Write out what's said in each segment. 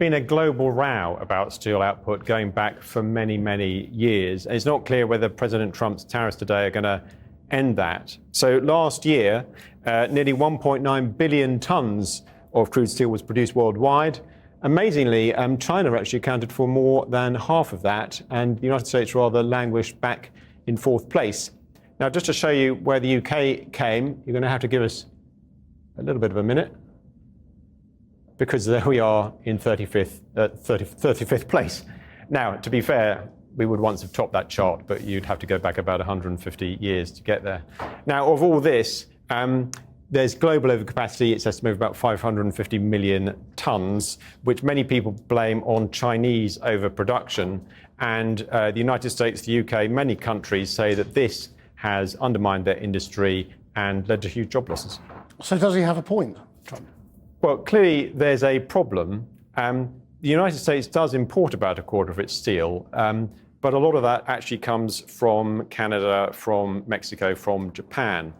been a global row about steel output going back for many, many years. It's not clear whether President Trump's tariffs today are going to end that. So last year, nearly 1.9 billion tons of crude steel was produced worldwide. Amazingly, China actually accounted for more than half of that, and the United States rather languished back in fourth place. Now, just to show you where the UK came, you're going to have to give us a little bit of a minute, because there we are in 35th place. Now, to be fair, we would once have topped that chart, but you'd have to go back about 150 years to get there. Now, of all this, there's global overcapacity. It's estimated about 550 million tons, which many people blame on Chinese overproduction. And the United States, the UK, many countries say that this has undermined their industry and led to huge job losses. So does he have a point, Trump? Well, clearly there's a problem. The United States does import about a quarter of its steel, but a lot of that actually comes from Canada, from Mexico, from Japan.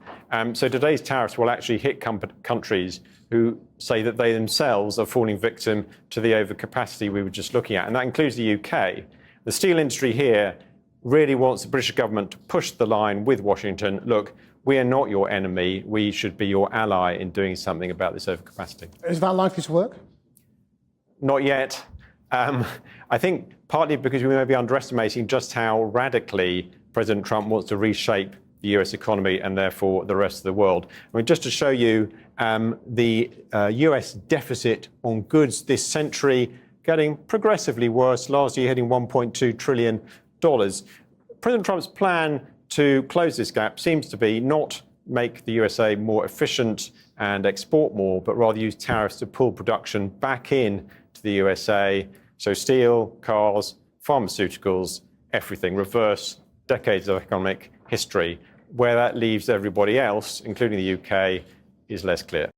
So today's tariffs will actually hit countries who say that they themselves are falling victim to the overcapacity we were just looking at, and that includes the UK. The steel industry here really wants the British government to push the line with Washington. Look, we are not your enemy. We should be your ally in doing something about this overcapacity. Is that likely to work? Not yet. I think partly because we may be underestimating just how radically President Trump wants to reshape the US economy and therefore the rest of the world. I mean, just to show you the US deficit on goods this century getting progressively worse, last year hitting $1.2 trillion. President Trump's plan to close this gap seems to be not make the USA more efficient and export more, but rather use tariffs to pull production back in to the USA. So steel, cars, pharmaceuticals, everything, reverse decades of economic history. Where that leaves everybody else, including the UK, is less clear.